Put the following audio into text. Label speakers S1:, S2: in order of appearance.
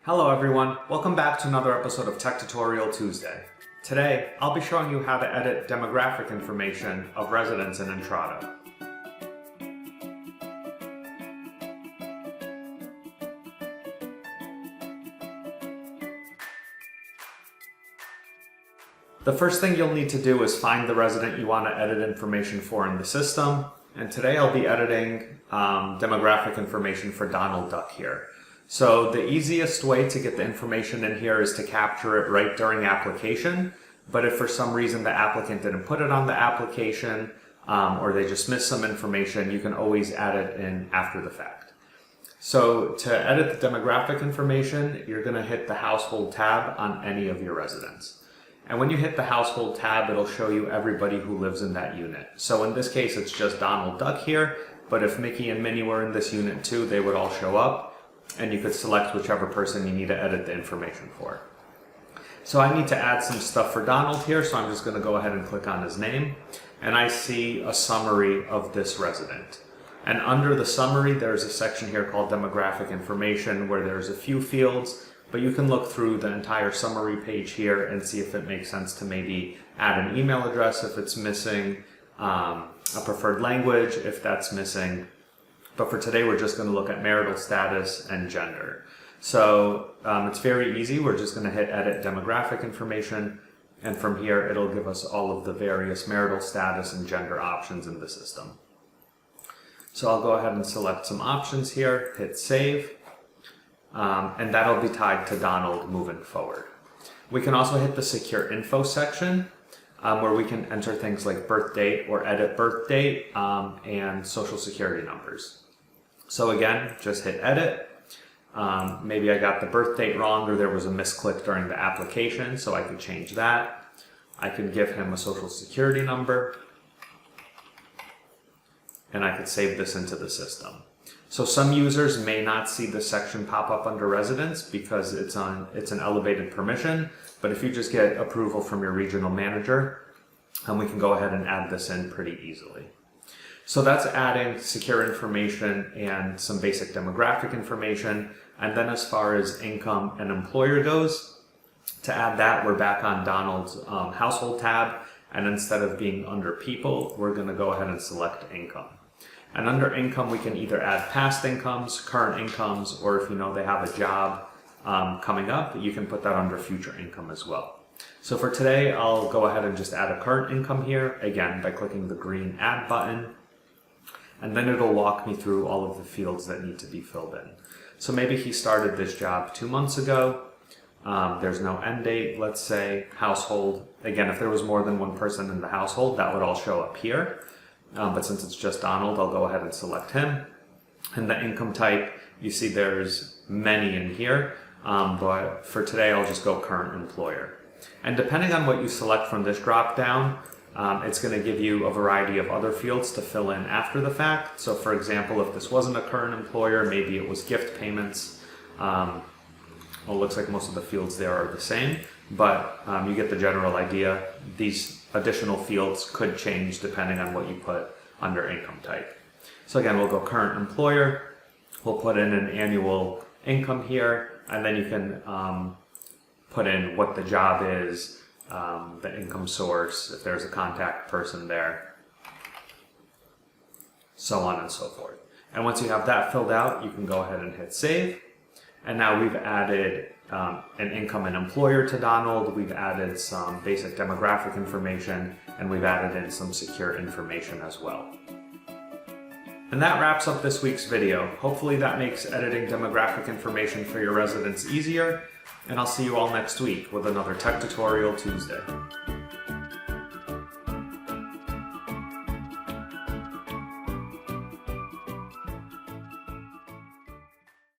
S1: Hello everyone, welcome back to another episode of Tech Tutorial Tuesday. Today, I'll be showing you how to edit demographic information of residents in Entrata. The first thing you'll need to do is find the resident you want to edit information for in the system. And today I'll be editing demographic information for Donald Duck here. So the easiest way to get the information in here is to capture it right during application. But if for some reason the applicant didn't put it on the application or they just missed some information, you can always add it in after the fact. So to edit the demographic information, you're going to hit the Household tab on any of your residents. And when you hit the Household tab, it'll show you everybody who lives in that unit. So in this case, it's just Donald Duck here, but if Mickey and Minnie were in this unit too, they would all show up, and you could select whichever person you need to edit the information for. So I need to add some stuff for Donald here, so I'm just going to go ahead and click on his name, and I see a summary of this resident. And under the summary, there's a section here called Demographic Information where there's a few fields, but you can look through the entire summary page here and see if it makes sense to maybe add an email address if it's missing, a preferred language if that's missing. But for today, we're just going to look at marital status and gender. So it's very easy. We're just going to hit Edit Demographic Information, and from here, it'll give us all of the various marital status and gender options in the system. So I'll go ahead and select some options here, hit Save. And that'll be tied to Donald moving forward. We can also hit the Secure Info section where we can enter things like birth date or edit birth date and social security numbers. So again, just hit Edit. Maybe I got the birth date wrong or there was a misclick during the application, so I could change that. I could give him a social security number, and I could save this into the system. So some users may not see this section pop up under residents because it's an elevated permission, but if you just get approval from your regional manager, we can go ahead and add this in pretty easily. So that's adding secure information and some basic demographic information. And then as far as income and employer goes, to add that, we're back on Donald's Household tab, and instead of being under people, we're going to go ahead and select income. And under income, we can either add past incomes, current incomes, or if you know they have a job coming up, you can put that under future income as well. So for today, I'll go ahead and just add a current income here, again, by clicking the green Add button. And then it'll walk me through all of the fields that need to be filled in. So maybe he started this job 2 months ago. There's no end date, let's say. Household, again, if there was more than one person in the household, that would all show up here. But since it's just Donald, I'll go ahead and select him. And the income type, you see there's many in here, but for today I'll just go current employer. And depending on what you select from this drop down, it's going to give you a variety of other fields to fill in after the fact. So for example, if this wasn't a current employer, maybe it was gift payments. Well, it looks like most of the fields there are the same, but you get the general idea. These additional fields could change depending on what you put under income type. So again, we'll go current employer, we'll put in an annual income here, and then you can put in what the job is, the income source, if there's a contact person there, so on and so forth. And once you have that filled out, you can go ahead and hit Save. And now we've added an income and employer to Donald, we've added some basic demographic information, and we've added in some secure information as well. And that wraps up this week's video. Hopefully that makes editing demographic information for your residents easier, and I'll see you all next week with another Tech Tutorial Tuesday.